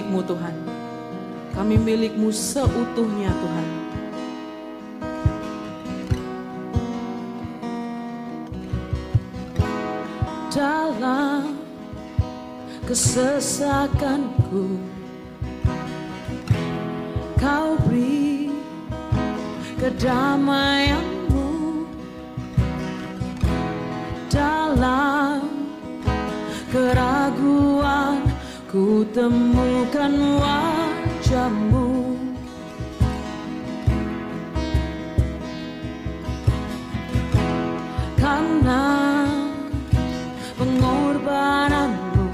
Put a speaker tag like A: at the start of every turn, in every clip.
A: milik-Mu Tuhan. Kami milik-Mu seutuhnya Tuhan. Dalam kesesakanku, Kau beri kedamaian-Mu. Dalam keraguan ku temukan wajah-Mu. Karena pengorbanan-Mu,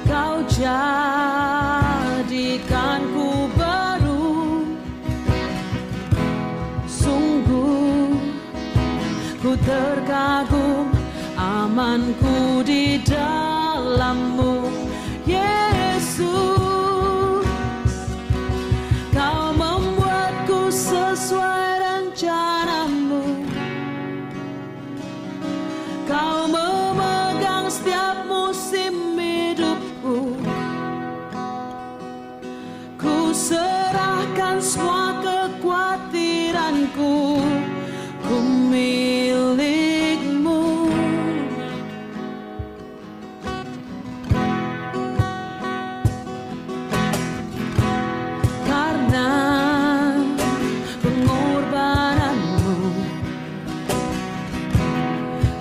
A: Kau jadikanku baru. Sungguh ku terkagum, amanku di dalam-Mu, Yesus. Kau membuatku sesuai rencana-Mu. Kau memegang setiap musim hidupku. Ku serahkan semua kekhawatiranku, ku milik-Mu. Karena pengorbanan-Mu,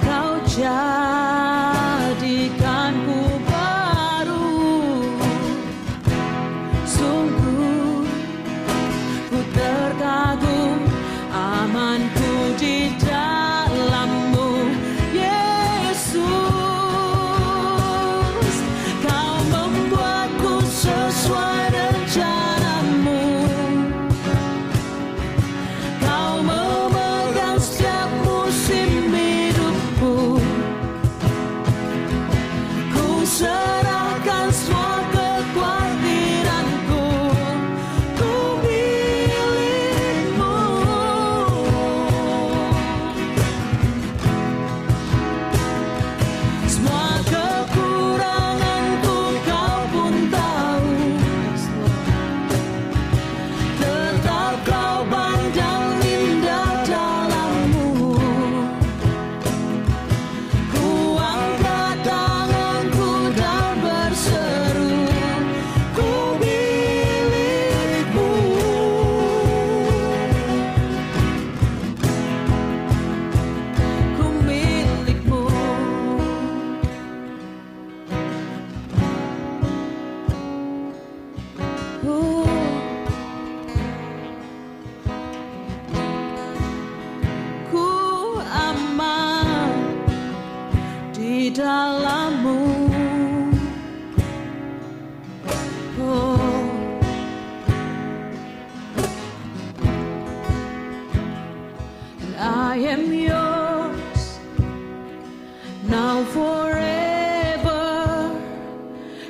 A: Kau jadikanku baru. Sungguh ku terkagum, amanku di dalam-Mu, Yesus. Kau membuatku sesuai rencana-Mu. Kau memegang setiap musim hidupku. Ku serahkan semua kekhawatiranku, ku milik-Mu. Semua kekuranganku Kau pun tahu. Tetap Kau pandang indah dalam-Mu. Ku angkat tanganku dan berseru, ku milik-Mu. Ku milik-Mu. Ku aman di dalam-Mu. Oh. And I am yours now forever.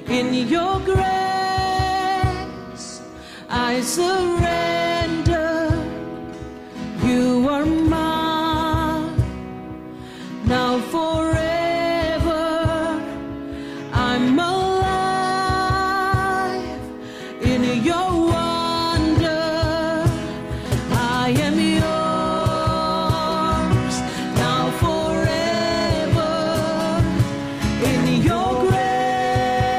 A: In your grace I surrender. You are mine now forever. I'm alive in your wonder. I am yours now forever. In your grace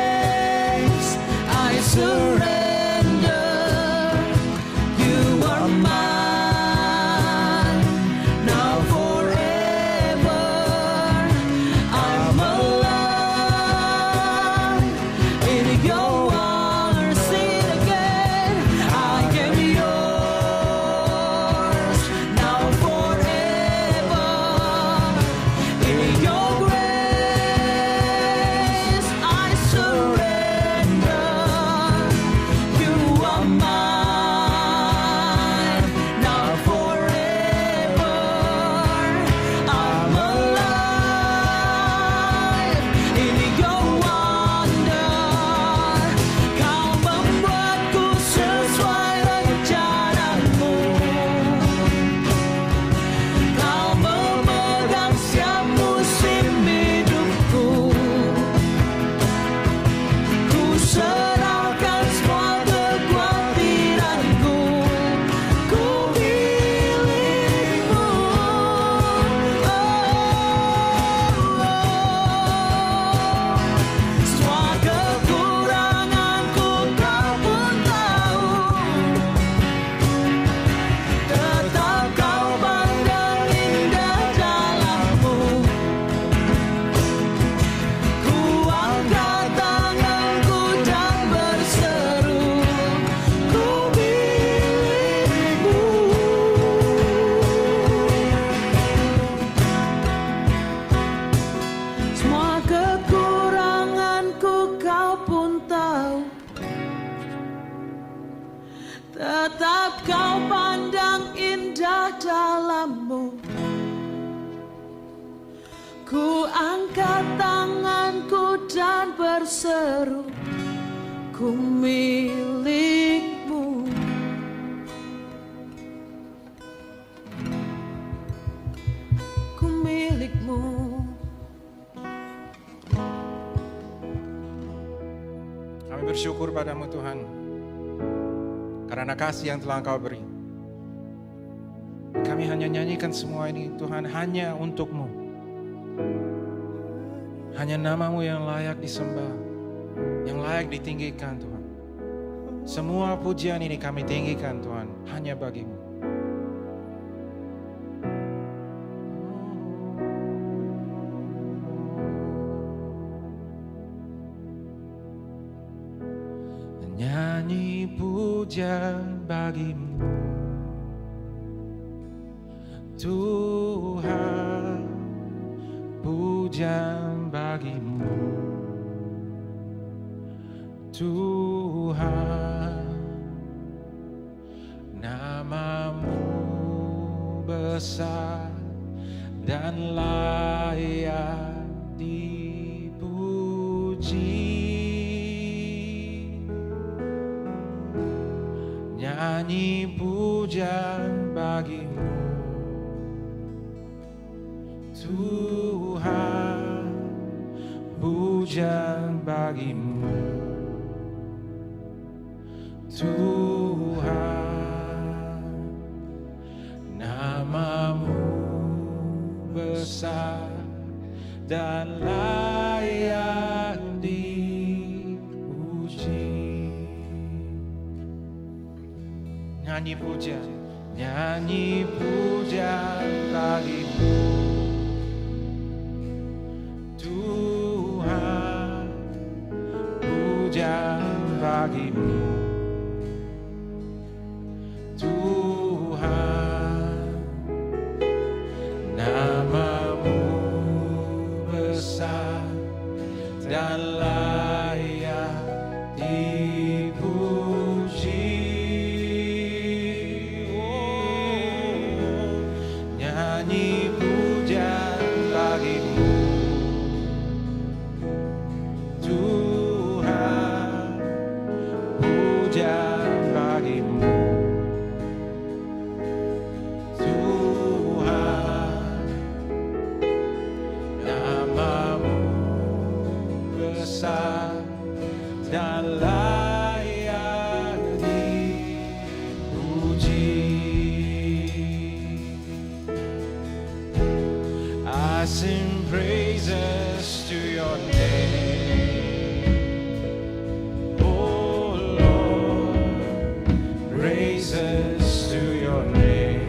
A: I surrender. You are mine now forever. I'm alive in your wonder. Sing it again. I am yours now forever. In your grace I surrender. tetap kau pandang indah dalammu. Ku angkat tanganku dan berseru, ku milikmu. Ku milikmu.
B: Kami bersyukur padamu Tuhan, karena kasih yang telah Engkau beri. Kami hanya nyanyikan semua ini Tuhan hanya untuk-Mu. Hanya nama-Mu yang layak disembah, yang layak ditinggikan Tuhan. Semua pujian ini kami tinggikan Tuhan, hanya bagi-Mu. Nyanyi pujian bagi-Mu Tuhan, pujian bagi-Mu Tuhan. Nama-Mu besar dan layak dipuji. Nyanyi pujian bagi-Mu Tuhan, pujian bagi-Mu Tuhan. Nama-Mu besar dan layak dipuji. Nyanyi pujian, nyanyi pujian bagi-Mu Tuhan, pujian bagi-Mu Tuhan. Nama-Mu besar dan layak dipuji. Nyanyi pujian bagi-Mu Tuhan, pujian bagi-Mu Tuhan. Nama-Mu besar dan layak dipuji. I sing praises to Your name, oh Lord, praises to Your name,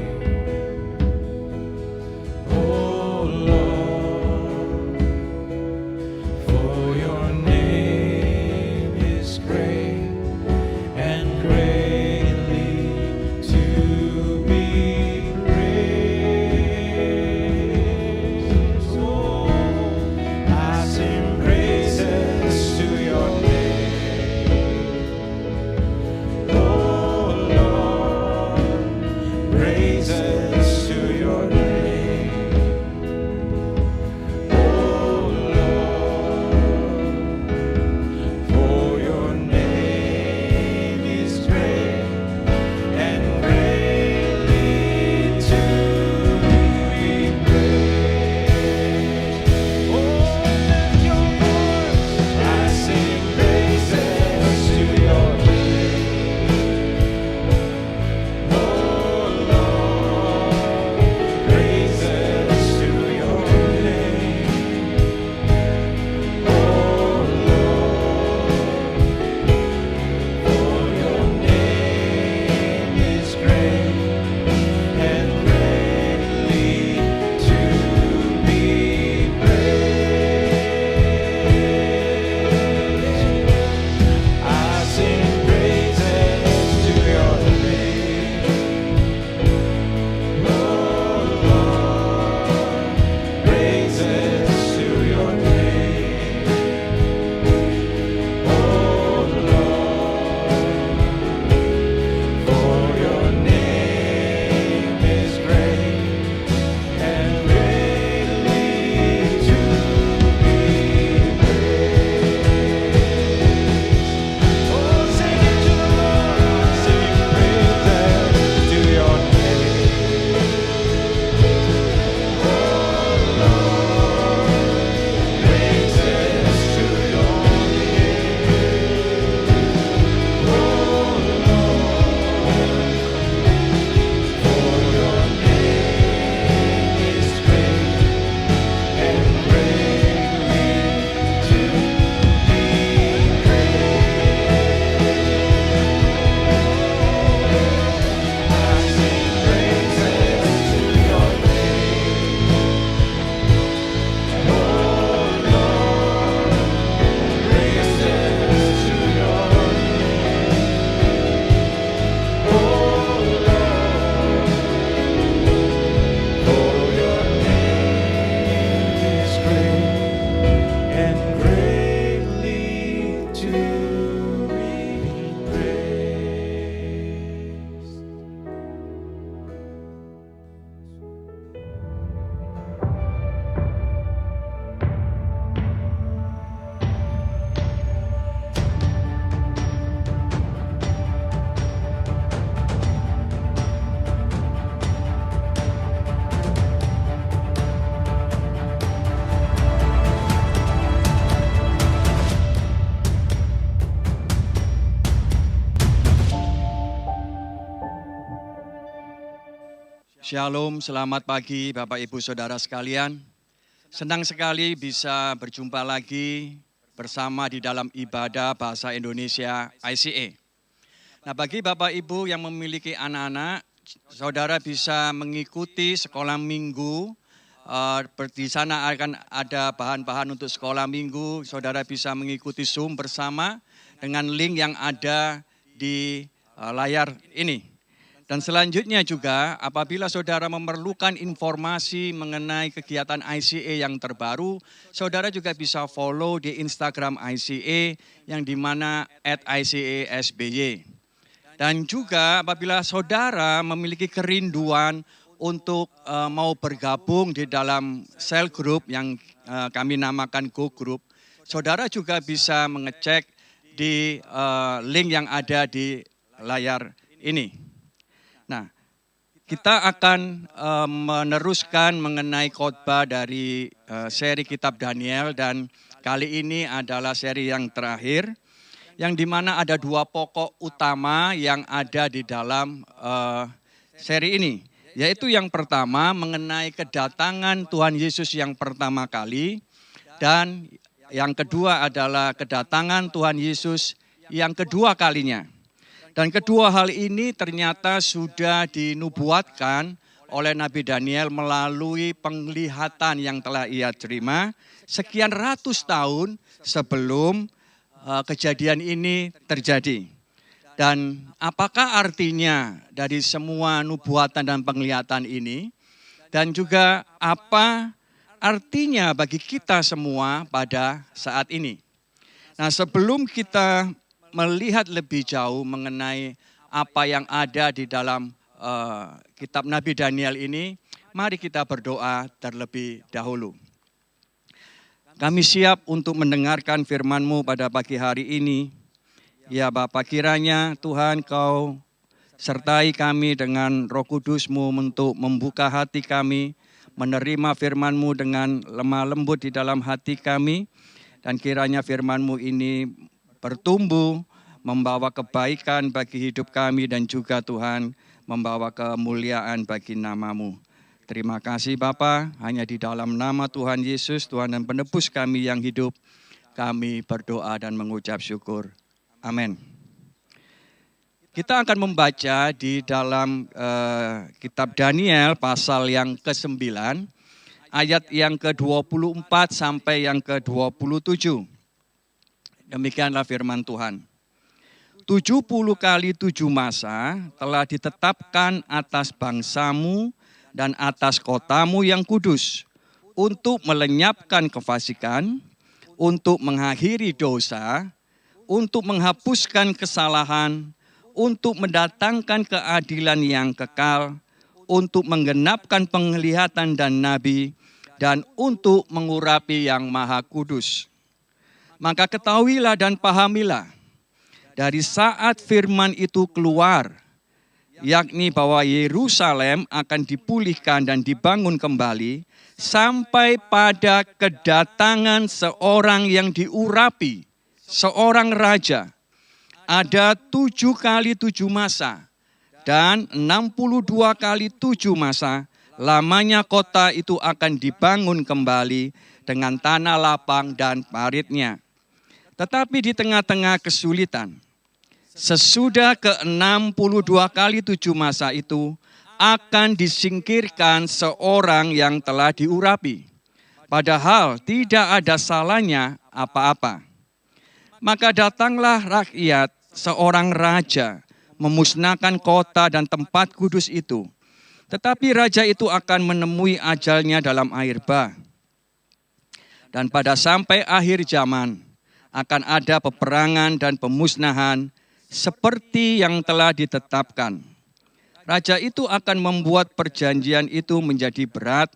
B: oh Lord, for Your name is great and greatly to be praised. Oh, I sing praises to Your name, oh Lord, praises to Your name, oh Lord, for Your name
C: Shalom, selamat pagi Bapak Ibu Saudara sekalian. Senang sekali bisa berjumpa lagi bersama di dalam ibadah bahasa Indonesia ICA. Nah, bagi Bapak Ibu yang memiliki anak-anak, saudara bisa mengikuti sekolah minggu. Di sana akan ada bahan-bahan untuk sekolah minggu. Saudara bisa mengikuti Zoom bersama dengan link yang ada di layar ini. Dan selanjutnya juga apabila saudara memerlukan informasi mengenai kegiatan ICA yang terbaru, saudara juga bisa follow di Instagram ICA yang dimana @ICASBY. Dan juga apabila saudara memiliki kerinduan untuk mau bergabung di dalam cell group yang kami namakan Go Group, saudara juga bisa mengecek di link yang ada di layar ini. Nah, kita akan meneruskan mengenai khotbah dari seri Kitab Daniel dan kali ini adalah seri yang terakhir yang dimana ada dua pokok utama yang ada di dalam seri ini. Yaitu yang pertama mengenai kedatangan Tuhan Yesus yang pertama kali dan yang kedua adalah kedatangan Tuhan Yesus yang kedua kalinya. Dan kedua hal ini ternyata sudah dinubuatkan oleh Nabi Daniel melalui penglihatan yang telah ia terima sekian ratus tahun sebelum kejadian ini terjadi. Dan apakah artinya dari semua nubuatan dan penglihatan ini? Dan juga apa artinya bagi kita semua pada saat ini? Nah, sebelum kita melihat lebih jauh mengenai apa yang ada di dalam kitab Nabi Daniel ini, mari kita berdoa terlebih dahulu. Kami siap untuk mendengarkan firman-Mu pada pagi hari ini. Ya Bapa, kiranya Tuhan Kau sertai kami dengan Roh Kudus-Mu untuk membuka hati kami, menerima firman-Mu dengan lemah lembut di dalam hati kami, dan kiranya firman-Mu ini bertumbuh, membawa kebaikan bagi hidup kami dan juga Tuhan membawa kemuliaan bagi nama-Mu. Terima kasih Bapa, hanya di dalam nama Tuhan Yesus, Tuhan dan penebus kami yang hidup, kami berdoa dan mengucap syukur. Amin. Kita akan membaca di dalam kitab Daniel pasal yang ke-9, ayat yang ke-24 sampai yang ke-27. Demikianlah firman Tuhan. 70 kali 7 masa telah ditetapkan atas bangsamu dan atas kotamu yang kudus, untuk melenyapkan kefasikan, untuk mengakhiri dosa, untuk menghapuskan kesalahan, untuk mendatangkan keadilan yang kekal, untuk menggenapkan penglihatan dan nabi, dan untuk mengurapi yang maha kudus. Maka ketahuilah dan pahamilah, dari saat firman itu keluar, yakni bahwa Yerusalem akan dipulihkan dan dibangun kembali, sampai pada kedatangan seorang yang diurapi, seorang raja. Ada 7 kali 7 masa, dan 62 kali 7 masa, lamanya kota itu akan dibangun kembali dengan tanah lapang dan paritnya. Tetapi di tengah-tengah kesulitan, sesudah ke-62 kali 7 masa itu, akan disingkirkan seorang yang telah diurapi, padahal tidak ada salahnya apa-apa. Maka datanglah rakyat, seorang raja, memusnahkan kota dan tempat kudus itu. Tetapi raja itu akan menemui ajalnya dalam air bah. Dan pada sampai akhir zaman, akan ada peperangan dan pemusnahan seperti yang telah ditetapkan. Raja itu akan membuat perjanjian itu menjadi berat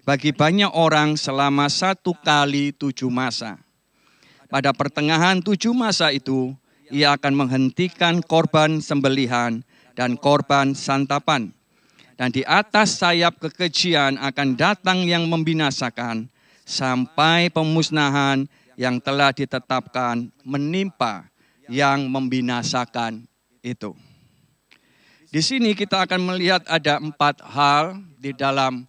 C: bagi banyak orang selama 1 kali 7 masa. Pada pertengahan 7 masa itu, ia akan menghentikan korban sembelihan dan korban santapan. Dan di atas sayap kekejian akan datang yang membinasakan, sampai pemusnahan yang telah ditetapkan menimpa yang membinasakan itu. Di sini kita akan melihat ada 4 hal di dalam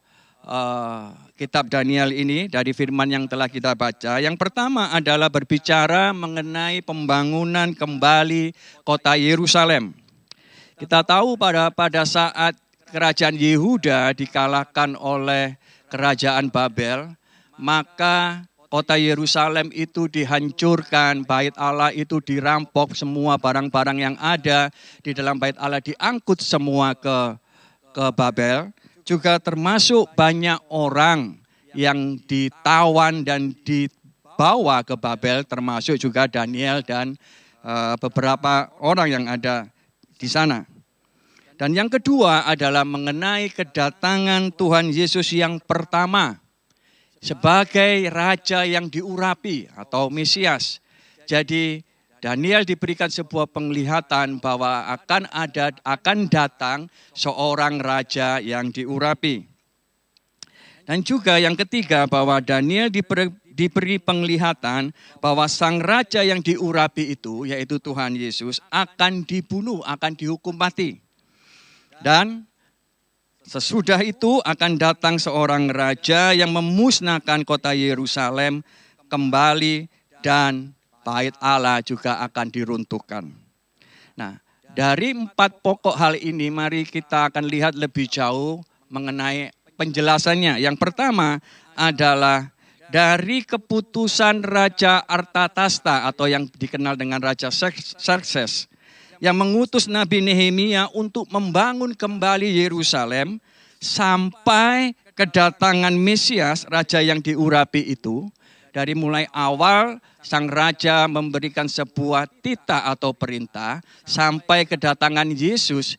C: kitab Daniel ini dari firman yang telah kita baca. Yang pertama adalah berbicara mengenai pembangunan kembali kota Yerusalem. Kita tahu pada saat kerajaan Yehuda dikalahkan oleh kerajaan Babel, maka kota Yerusalem itu dihancurkan, bait Allah itu dirampok, semua barang-barang yang ada di dalam bait Allah diangkut semua ke Babel. Juga termasuk banyak orang yang ditawan dan dibawa ke Babel, termasuk juga Daniel dan beberapa orang yang ada di sana. Dan yang kedua adalah mengenai kedatangan Tuhan Yesus yang pertama sebagai Raja yang diurapi atau Mesias. Jadi Daniel diberikan sebuah penglihatan bahwa akan datang seorang raja yang diurapi. Dan juga yang ketiga bahwa Daniel diberi penglihatan bahwa sang raja yang diurapi itu, yaitu Tuhan Yesus, akan dibunuh, akan dihukum mati. Dan sesudah itu akan datang seorang raja yang memusnahkan kota Yerusalem kembali dan bait Allah juga akan diruntuhkan. Nah, dari 4 pokok hal ini mari kita akan lihat lebih jauh mengenai penjelasannya. Yang pertama adalah dari keputusan Raja Artatasta atau yang dikenal dengan Raja Xerxes yang mengutus Nabi Nehemia untuk membangun kembali Yerusalem sampai kedatangan Mesias, raja yang diurapi itu. Dari mulai awal sang raja memberikan sebuah titah atau perintah sampai kedatangan Yesus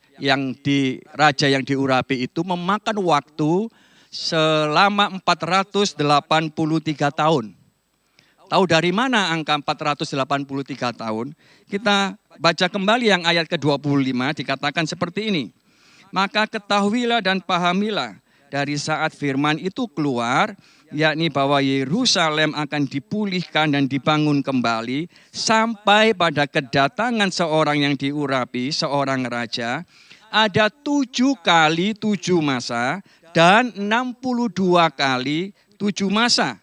C: raja yang diurapi itu memakan waktu selama 483 tahun. Tahu dari mana angka 483 tahun? Kita baca kembali yang ayat ke-25 dikatakan seperti ini. Maka ketahuilah dan pahamilah dari saat firman itu keluar, yakni bahwa Yerusalem akan dipulihkan dan dibangun kembali sampai pada kedatangan seorang yang diurapi, seorang raja. Ada 7 kali 7 masa dan 62 kali 7 masa.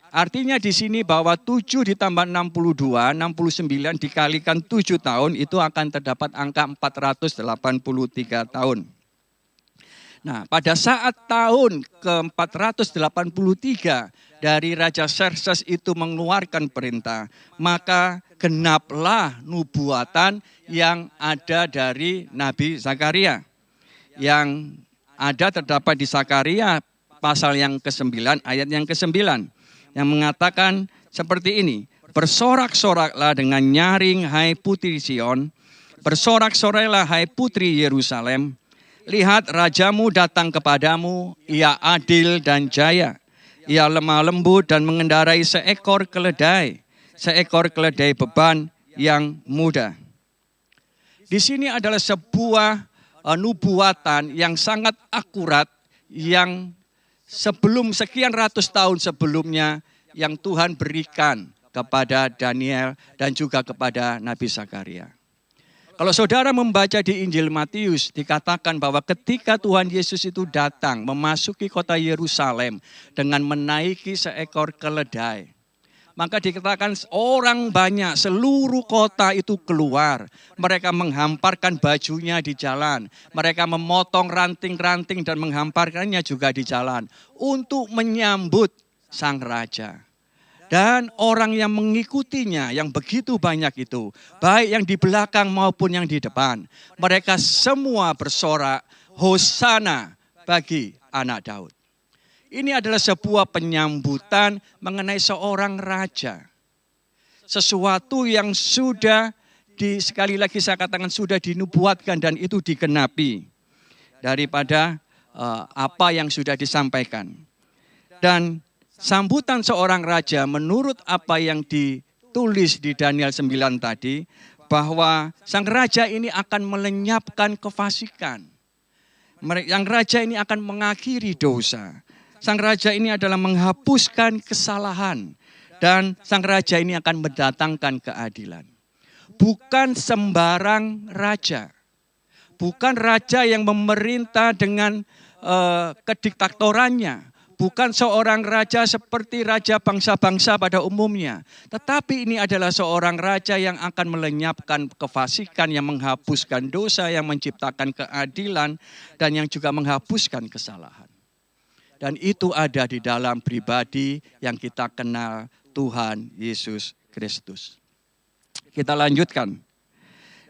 C: Artinya di sini bahwa 7 ditambah 62, 69 dikalikan 7 tahun itu akan terdapat angka 483 tahun. Nah, pada saat tahun ke-483 dari Raja Xerxes itu mengeluarkan perintah, maka genaplah nubuatan yang ada dari Nabi Zakaria. Yang ada terdapat di Zakaria pasal yang ke-9, ayat yang ke-9. Yang mengatakan seperti ini, bersorak-soraklah dengan nyaring hai putri Sion, bersorak-sorailah hai putri Yerusalem. Lihat rajamu datang kepadamu, ia adil dan jaya. Ia lemah lembut dan mengendarai seekor keledai beban yang muda. Di sini adalah sebuah nubuatan yang sangat akurat yang sebelum sekian ratus tahun sebelumnya yang Tuhan berikan kepada Daniel dan juga kepada Nabi Zakaria. Kalau saudara membaca di Injil Matius, dikatakan bahwa ketika Tuhan Yesus itu datang memasuki kota Yerusalem dengan menaiki seekor keledai, maka dikatakan orang banyak, seluruh kota itu keluar. Mereka menghamparkan bajunya di jalan. Mereka memotong ranting-ranting dan menghamparkannya juga di jalan untuk menyambut sang raja. Dan orang yang mengikutinya yang begitu banyak itu, baik yang di belakang maupun yang di depan, mereka semua bersorak, Hosana bagi anak Daud. Ini adalah sebuah penyambutan mengenai seorang raja. Sesuatu yang sudah sekali lagi saya katakan sudah dinubuatkan dan itu digenapi daripada apa yang sudah disampaikan. Dan sambutan seorang raja menurut apa yang ditulis di Daniel 9 tadi, bahwa sang raja ini akan melenyapkan kefasikan. Yang raja ini akan mengakhiri dosa. Sang raja ini adalah menghapuskan kesalahan. Dan sang raja ini akan mendatangkan keadilan. Bukan sembarang raja. bukan raja yang memerintah dengan kediktatorannya. Bukan seorang raja seperti raja bangsa-bangsa pada umumnya. Tetapi ini adalah seorang raja yang akan melenyapkan kefasikan, yang menghapuskan dosa, yang menciptakan keadilan, dan yang juga menghapuskan kesalahan. Dan itu ada di dalam pribadi yang kita kenal, Tuhan Yesus Kristus. Kita lanjutkan.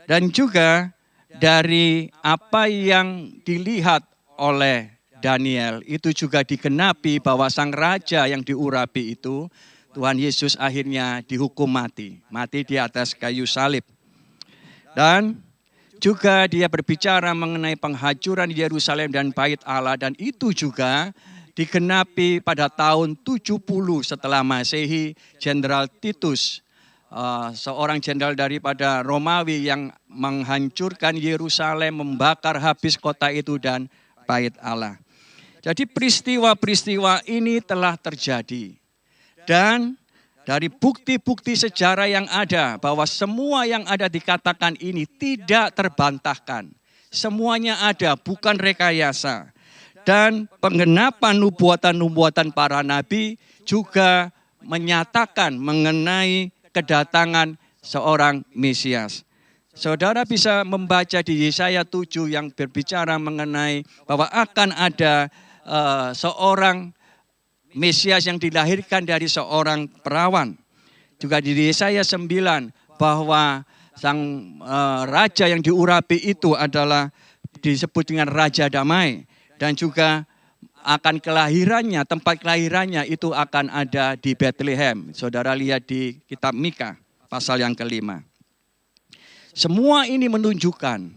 C: Dan juga dari apa yang dilihat oleh Daniel, itu juga digenapi bahwa sang raja yang diurapi itu, Tuhan Yesus akhirnya dihukum mati. Mati di atas kayu salib. Dan juga dia berbicara mengenai penghancuran Yerusalem dan bait Allah. Dan itu juga digenapi pada tahun 70 setelah Masehi, Jenderal Titus, seorang jenderal daripada Romawi yang menghancurkan Yerusalem, membakar habis kota itu dan bait Allah. Jadi peristiwa-peristiwa ini telah terjadi. Dan dari bukti-bukti sejarah yang ada, bahwa semua yang ada dikatakan ini tidak terbantahkan. Semuanya ada, bukan rekayasa. Dan penggenapan nubuatan-nubuatan para nabi juga menyatakan mengenai kedatangan seorang Mesias. Saudara bisa membaca di Yesaya 7 yang berbicara mengenai bahwa akan ada seorang Mesias yang dilahirkan dari seorang perawan. Juga di Yesaya 9 bahwa sang raja yang diurapi itu adalah disebut dengan Raja Damai. Dan juga akan kelahirannya, tempat kelahirannya itu akan ada di Bethlehem. Saudara lihat di kitab Mika pasal yang ke-5. Semua ini menunjukkan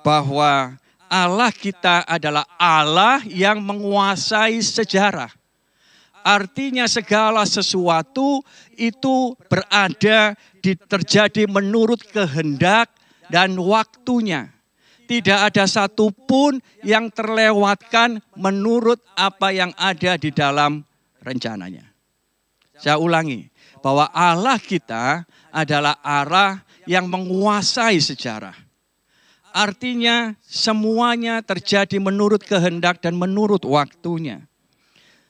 C: bahwa Allah kita adalah Allah yang menguasai sejarah. Artinya segala sesuatu itu terjadi menurut kehendak dan waktunya. Tidak ada satupun yang terlewatkan menurut apa yang ada di dalam rencananya. Saya ulangi, bahwa Allah kita adalah Allah yang menguasai sejarah. Artinya semuanya terjadi menurut kehendak dan menurut waktunya.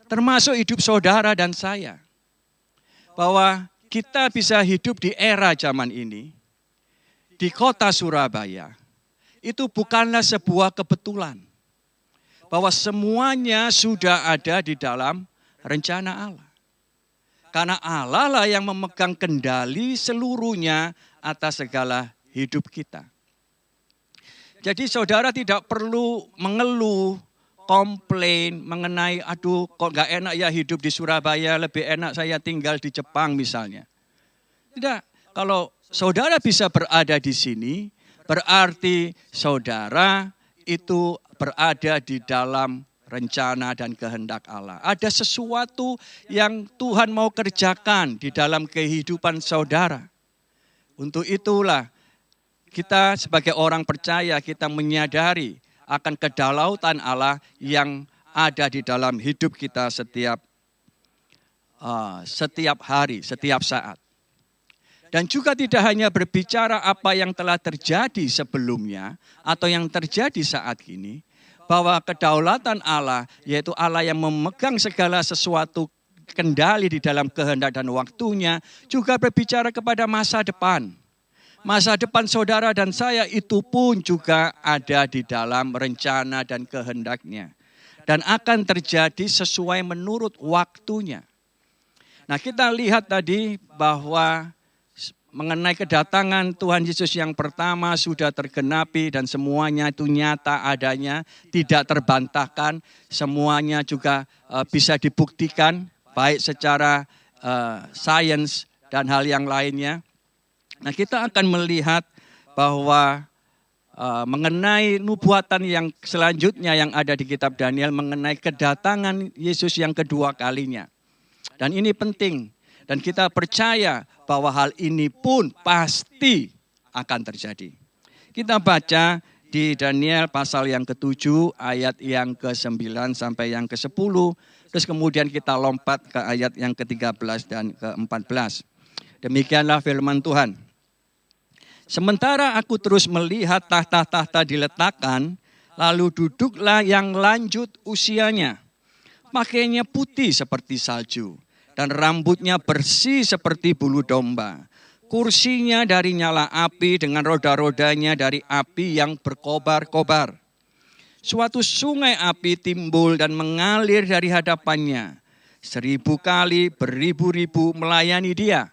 C: Termasuk hidup saudara dan saya. Bahwa kita bisa hidup di era zaman ini, di kota Surabaya. Itu bukanlah sebuah kebetulan. Bahwa semuanya sudah ada di dalam rencana Allah. Karena Allah lah yang memegang kendali seluruhnya atas segala hidup kita. Jadi saudara tidak perlu mengeluh, komplain mengenai aduh kok gak enak ya hidup di Surabaya, lebih enak saya tinggal di Jepang misalnya. Tidak, kalau saudara bisa berada di sini, berarti saudara itu berada di dalam rencana dan kehendak Allah. Ada sesuatu yang Tuhan mau kerjakan di dalam kehidupan saudara. Untuk itulah kita sebagai orang percaya, kita menyadari akan kedaulatan Allah yang ada di dalam hidup kita setiap hari, setiap saat. Dan juga tidak hanya berbicara apa yang telah terjadi sebelumnya atau yang terjadi saat ini, bahwa kedaulatan Allah, yaitu Allah yang memegang segala sesuatu kendali di dalam kehendak dan waktunya, juga berbicara kepada masa depan. Masa depan saudara dan saya itu pun juga ada di dalam rencana dan kehendaknya. Dan akan terjadi sesuai menurut waktunya. Nah, kita lihat tadi bahwa mengenai kedatangan Tuhan Yesus yang pertama sudah tergenapi dan semuanya itu nyata adanya, tidak terbantahkan, semuanya juga bisa dibuktikan baik secara sains dan hal yang lainnya. Nah, kita akan melihat bahwa mengenai nubuatan yang selanjutnya yang ada di kitab Daniel mengenai kedatangan Yesus yang kedua kalinya. Dan ini penting dan kita percaya bahwa hal ini pun pasti akan terjadi. Kita baca di Daniel pasal yang ke-7 ayat yang ke-9 sampai yang ke-10. Terus kemudian kita lompat ke ayat yang ke-13 dan ke-14. Demikianlah firman Tuhan. Sementara aku terus melihat tahta-tahta diletakkan, lalu duduklah yang lanjut usianya. Pakaiannya putih seperti salju, dan rambutnya bersih seperti bulu domba. Kursinya dari nyala api dengan roda-rodanya dari api yang berkobar-kobar. Suatu sungai api timbul dan mengalir dari hadapannya. 1000 kali beribu-ribu melayani dia.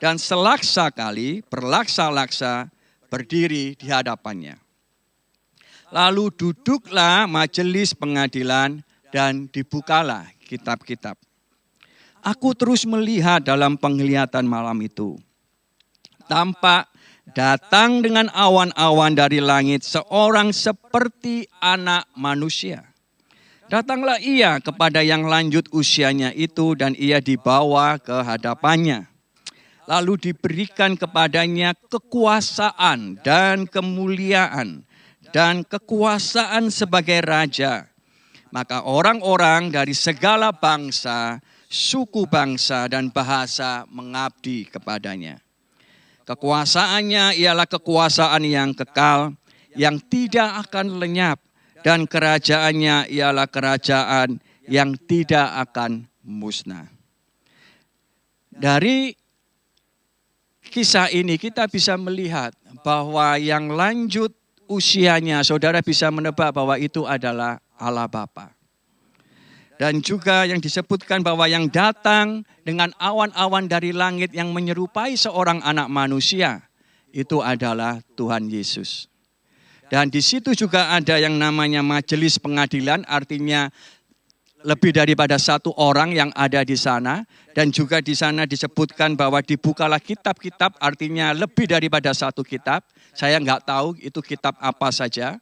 C: Dan selaksa kali berlaksa-laksa berdiri di hadapannya. Lalu duduklah majelis pengadilan dan dibukalah kitab-kitab. Aku terus melihat dalam penglihatan malam itu. Tampak datang dengan awan-awan dari langit seorang seperti anak manusia. Datanglah ia kepada yang lanjut usianya itu dan ia dibawa ke hadapannya. Lalu diberikan kepadanya kekuasaan dan kemuliaan dan kekuasaan sebagai raja. Maka orang-orang dari segala bangsa, suku bangsa dan bahasa mengabdi kepadanya. Kekuasaannya ialah kekuasaan yang kekal, yang tidak akan lenyap. Dan kerajaannya ialah kerajaan yang tidak akan musnah. Dari kisah ini kita bisa melihat bahwa yang lanjut usianya, saudara bisa menebak bahwa itu adalah Allah Bapa. Dan juga yang disebutkan bahwa yang datang dengan awan-awan dari langit yang menyerupai seorang anak manusia, itu adalah Tuhan Yesus. Dan di situ juga ada yang namanya majelis pengadilan, artinya lebih daripada satu orang yang ada di sana. Dan juga di sana disebutkan bahwa dibukalah kitab-kitab, artinya lebih daripada satu kitab. Saya nggak tahu itu kitab apa saja.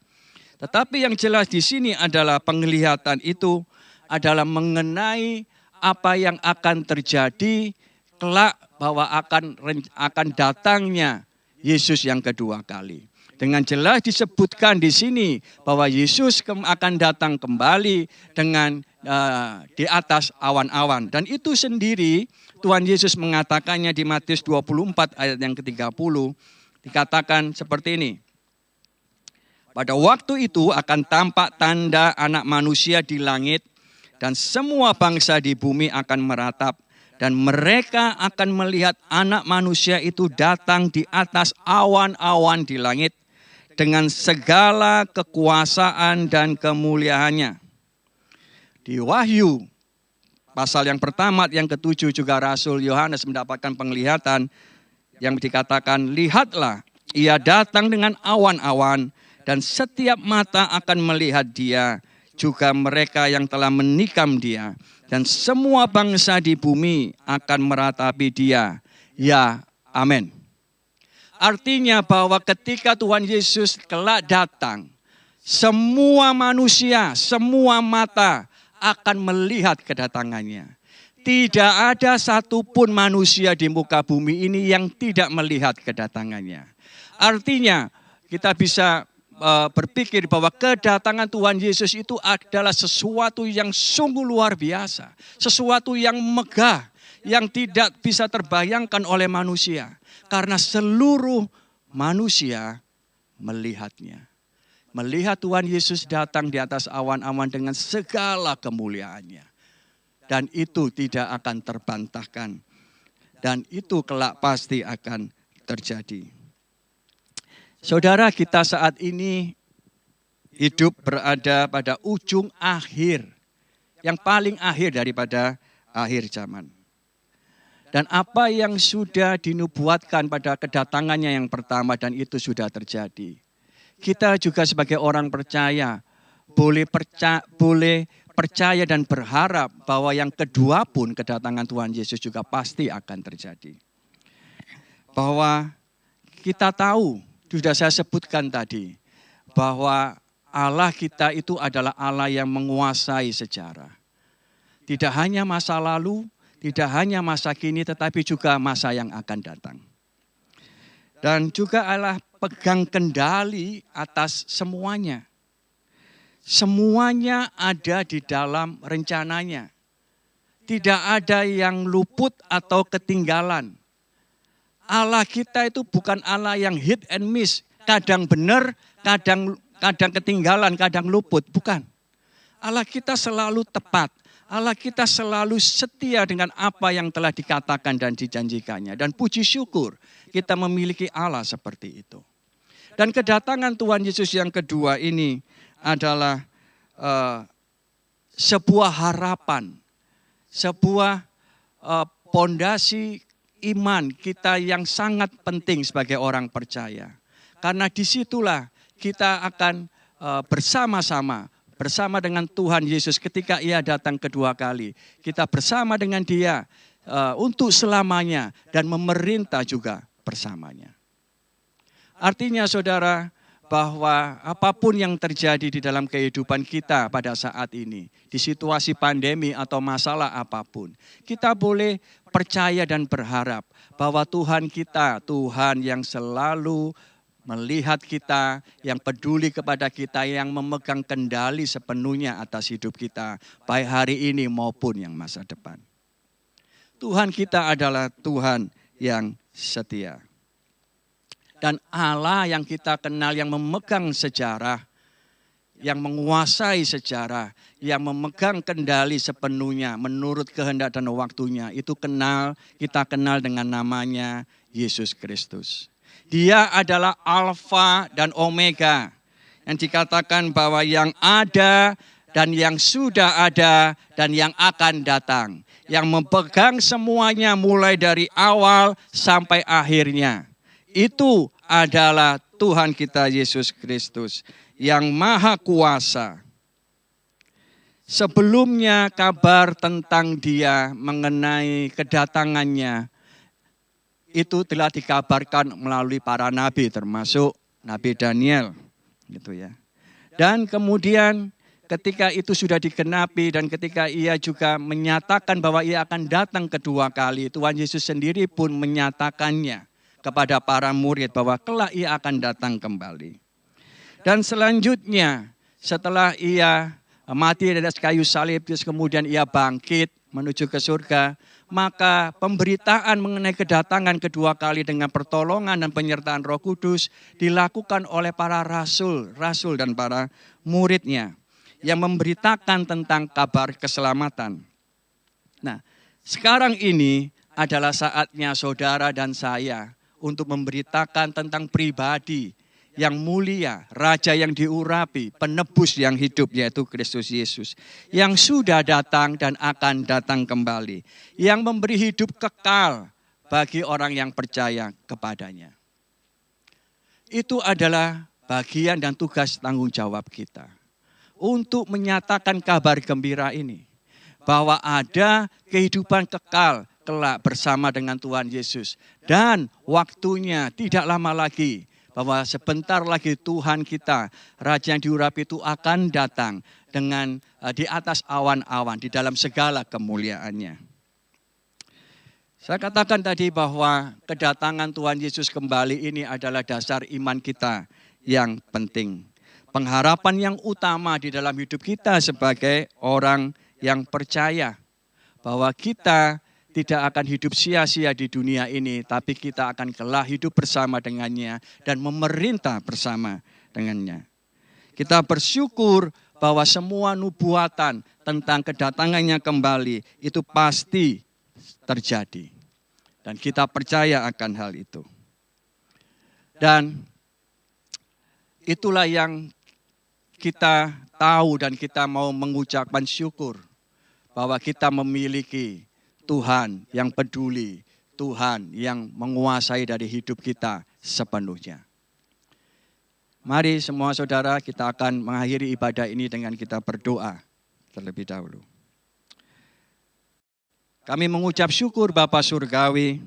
C: Tetapi yang jelas di sini adalah penglihatan itu adalah mengenai apa yang akan terjadi kelak, bahwa akan datangnya Yesus yang kedua kali. Dengan jelas disebutkan di sini bahwa Yesus akan datang kembali dengan di atas awan-awan. Dan itu sendiri Tuhan Yesus mengatakannya di Matius 24 ayat yang ke-30. Dikatakan seperti ini. Pada waktu itu akan tampak tanda anak manusia di langit. Dan semua bangsa di bumi akan meratap. Dan mereka akan melihat anak manusia itu datang di atas awan-awan di langit. Dengan segala kekuasaan dan kemuliaannya. Di Wahyu, pasal yang pertama, yang ke-7 juga Rasul Yohanes mendapatkan penglihatan yang dikatakan, lihatlah, ia datang dengan awan-awan dan setiap mata akan melihat dia, juga mereka yang telah menikam dia. Dan semua bangsa di bumi akan meratapi dia. Ya, amin. Artinya bahwa ketika Tuhan Yesus kelak datang, semua manusia, semua mata akan melihat kedatangannya. Tidak ada satupun manusia di muka bumi ini yang tidak melihat kedatangannya. Artinya kita bisa berpikir bahwa kedatangan Tuhan Yesus itu adalah sesuatu yang sungguh luar biasa. Sesuatu yang megah, yang tidak bisa terbayangkan oleh manusia. Karena seluruh manusia melihatnya. Melihat Tuhan Yesus datang di atas awan-awan dengan segala kemuliaannya. Dan itu tidak akan terbantahkan. Dan itu kelak pasti akan terjadi. Saudara, kita saat ini hidup berada pada ujung akhir. Yang paling akhir daripada akhir zaman. Dan apa yang sudah dinubuatkan pada kedatangannya yang pertama dan itu sudah terjadi. Kita juga sebagai orang percaya boleh percaya dan berharap bahwa yang kedua pun kedatangan Tuhan Yesus juga pasti akan terjadi. Bahwa kita tahu, sudah saya sebutkan tadi, bahwa Allah kita itu adalah Allah yang menguasai sejarah. Tidak hanya masa lalu, tidak hanya masa kini, tetapi juga masa yang akan datang. Dan juga Allah pegang kendali atas semuanya. Semuanya ada di dalam rencananya. Tidak ada yang luput atau ketinggalan. Allah kita itu bukan Allah yang hit and miss. Kadang benar, kadang ketinggalan, kadang luput. Bukan. Allah kita selalu tepat. Allah kita selalu setia dengan apa yang telah dikatakan dan dijanjikannya. Dan puji syukur kita memiliki Allah seperti itu. Dan kedatangan Tuhan Yesus yang kedua ini adalah sebuah harapan. Sebuah pondasi iman kita yang sangat penting sebagai orang percaya. Karena disitulah kita akan bersama dengan Tuhan Yesus ketika Ia datang kedua kali. Kita bersama dengan Dia untuk selamanya dan memerintah juga bersamanya. Artinya saudara, bahwa apapun yang terjadi di dalam kehidupan kita pada saat ini, di situasi pandemi atau masalah apapun, kita boleh percaya dan berharap bahwa Tuhan kita, Tuhan yang selalu melihat kita, yang peduli kepada kita, yang memegang kendali sepenuhnya atas hidup kita, baik hari ini maupun yang masa depan. Tuhan kita adalah Tuhan yang setia. Dan Allah yang kita kenal, yang memegang sejarah, yang menguasai sejarah, yang memegang kendali sepenuhnya menurut kehendak dan waktunya, itu kita kenal dengan namanya Yesus Kristus. Dia adalah Alfa dan Omega, yang dikatakan bahwa yang ada dan yang sudah ada dan yang akan datang, yang memegang semuanya mulai dari awal sampai akhirnya. Itu adalah Tuhan kita Yesus Kristus yang maha kuasa. Sebelumnya kabar tentang Dia mengenai kedatangannya itu telah dikabarkan melalui para nabi, termasuk Nabi Daniel, gitu ya. Dan kemudian ketika itu sudah digenapi dan ketika Ia juga menyatakan bahwa Ia akan datang kedua kali, Tuhan Yesus sendiri pun menyatakannya kepada para murid bahwa kelak Ia akan datang kembali. Dan selanjutnya setelah Ia mati di atas kayu salib, terus kemudian Ia bangkit menuju ke surga, maka pemberitaan mengenai kedatangan kedua kali dengan pertolongan dan penyertaan Roh Kudus dilakukan oleh para rasul dan para muridnya yang memberitakan tentang kabar keselamatan. Nah, sekarang ini adalah saatnya saudara dan saya untuk memberitakan tentang pribadi yang mulia, Raja yang diurapi, penebus yang hidup, yaitu Kristus Yesus, yang sudah datang dan akan datang kembali, yang memberi hidup kekal bagi orang yang percaya kepadanya. Itu adalah bagian dan tugas tanggung jawab kita untuk menyatakan kabar gembira ini, bahwa ada kehidupan kekal kelak bersama dengan Tuhan Yesus. Dan waktunya tidak lama lagi, bahwa sebentar lagi Tuhan kita, Raja yang diurapi itu akan datang dengan di atas awan-awan, di dalam segala kemuliaannya. Saya katakan tadi bahwa kedatangan Tuhan Yesus kembali ini adalah dasar iman kita yang penting. Pengharapan yang utama di dalam hidup kita sebagai orang yang percaya, bahwa kita tidak akan hidup sia-sia di dunia ini, tapi kita akan kelak hidup bersama dengannya dan memerintah bersama dengannya. Kita bersyukur bahwa semua nubuatan tentang kedatangannya kembali itu pasti terjadi. Dan kita percaya akan hal itu. Dan itulah yang kita tahu dan kita mau mengucapkan syukur bahwa kita memiliki Tuhan yang peduli, Tuhan yang menguasai dari hidup kita sepenuhnya. Mari semua saudara, kita akan mengakhiri ibadah ini dengan kita berdoa terlebih dahulu. Kami mengucap syukur Bapa Surgawi,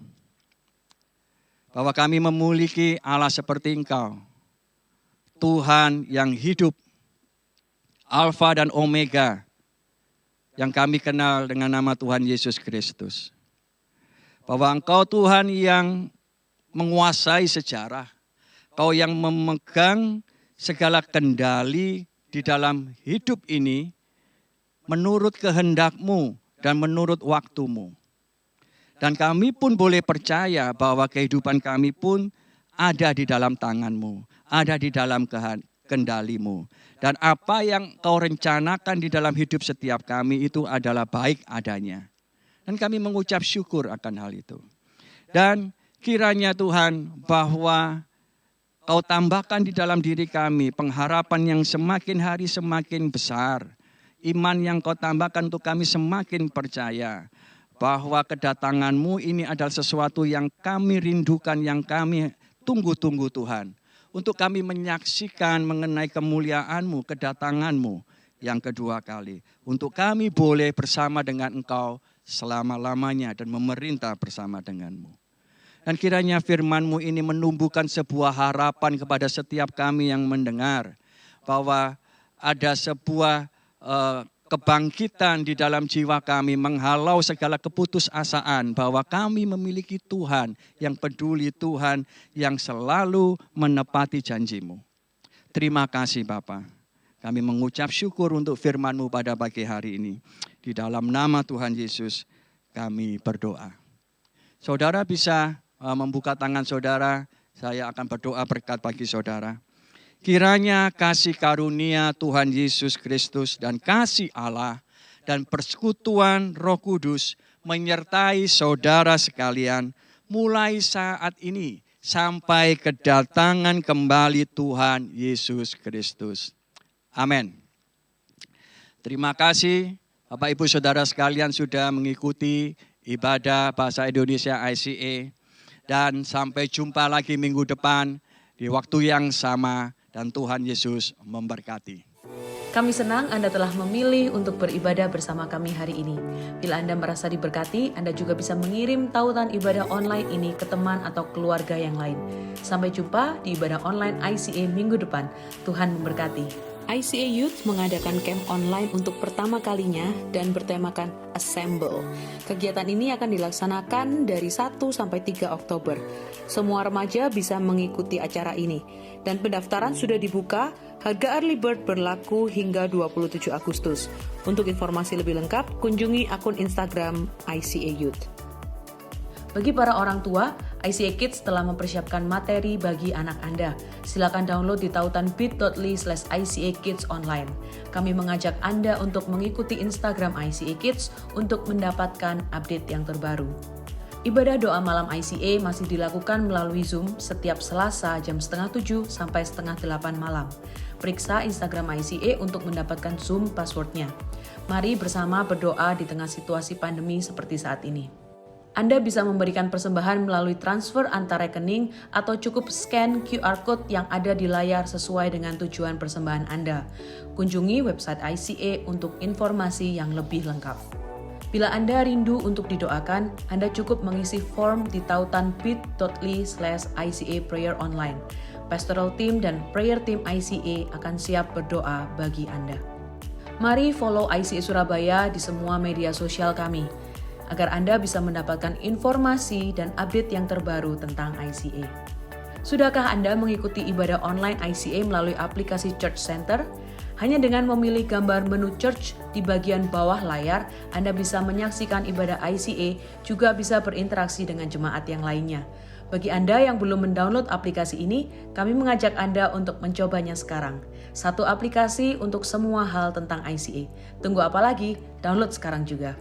C: bahwa kami memiliki Allah seperti Engkau, Tuhan yang hidup, Alfa dan Omega, yang kami kenal dengan nama Tuhan Yesus Kristus. Bahwa Engkau Tuhan yang menguasai sejarah, Engkau yang memegang segala kendali di dalam hidup ini menurut kehendak-Mu dan menurut waktu-Mu. Dan kami pun boleh percaya bahwa kehidupan kami pun ada di dalam tangan-Mu, ada di dalam kendali-Mu. Dan apa yang Kau rencanakan di dalam hidup setiap kami itu adalah baik adanya. Dan kami mengucap syukur akan hal itu. Dan kiranya Tuhan bahwa Kau tambahkan di dalam diri kami pengharapan yang semakin hari semakin besar. Iman yang Kau tambahkan untuk kami semakin percaya bahwa kedatangan-Mu ini adalah sesuatu yang kami rindukan, yang kami tunggu-tunggu Tuhan. Untuk kami menyaksikan mengenai kemuliaan-Mu, kedatangan-Mu yang kedua kali. Untuk kami boleh bersama dengan Engkau selama-lamanya dan memerintah bersama dengan-Mu. Dan kiranya firman-Mu ini menumbuhkan sebuah harapan kepada setiap kami yang mendengar. Bahwa ada sebuah kebangkitan di dalam jiwa kami, menghalau segala keputusasaan bahwa kami memiliki Tuhan yang peduli, Tuhan yang selalu menepati janji-Mu. Terima kasih Bapa. Kami mengucap syukur untuk firman-Mu pada pagi hari ini. Di dalam nama Tuhan Yesus kami berdoa. Saudara bisa membuka tangan saudara, saya akan berdoa berkat bagi saudara. Kiranya kasih karunia Tuhan Yesus Kristus dan kasih Allah dan persekutuan Roh Kudus menyertai saudara sekalian mulai saat ini sampai kedatangan kembali Tuhan Yesus Kristus. Amin. Terima kasih Bapak Ibu Saudara sekalian sudah mengikuti ibadah Bahasa Indonesia ICA. Dan sampai jumpa lagi minggu depan di waktu yang sama. Dan Tuhan Yesus memberkati.
D: Kami senang Anda telah memilih untuk beribadah bersama kami hari ini. Bila Anda merasa diberkati, Anda juga bisa mengirim tautan ibadah online ini ke teman atau keluarga yang lain. Sampai jumpa di ibadah online ICA minggu depan. Tuhan memberkati. ICA Youth mengadakan camp online untuk pertama kalinya dan bertemakan Assemble. Kegiatan ini akan dilaksanakan dari 1 sampai 3 Oktober. Semua remaja bisa mengikuti acara ini. Dan pendaftaran sudah dibuka, harga early bird berlaku hingga 27 Agustus. Untuk informasi lebih lengkap, kunjungi akun Instagram ICA Youth. Bagi para orang tua, ICA Kids telah mempersiapkan materi bagi anak Anda. Silakan download di tautan bit.ly/ICA Kids online. Kami mengajak Anda untuk mengikuti Instagram ICA Kids untuk mendapatkan update yang terbaru. Ibadah doa malam ICA masih dilakukan melalui Zoom setiap Selasa jam 6:30 sampai 7:30 malam. Periksa Instagram ICA untuk mendapatkan Zoom passwordnya. Mari bersama berdoa di tengah situasi pandemi seperti saat ini. Anda bisa memberikan persembahan melalui transfer antar rekening atau cukup scan QR Code yang ada di layar sesuai dengan tujuan persembahan Anda. Kunjungi website ICA untuk informasi yang lebih lengkap. Bila Anda rindu untuk didoakan, Anda cukup mengisi form di tautan bit.ly/ICA Prayer Online. Pastoral Team dan Prayer Team ICA akan siap berdoa bagi Anda. Mari follow ICA Surabaya di semua media sosial kami, agar Anda bisa mendapatkan informasi dan update yang terbaru tentang ICA. Sudahkah Anda mengikuti ibadah online ICA melalui aplikasi Church Center? Hanya dengan memilih gambar menu Church di bagian bawah layar, Anda bisa menyaksikan ibadah ICA, juga bisa berinteraksi dengan jemaat yang lainnya. Bagi Anda yang belum mendownload aplikasi ini, kami mengajak Anda untuk mencobanya sekarang. Satu aplikasi untuk semua hal tentang ICA. Tunggu apa lagi? Download sekarang juga.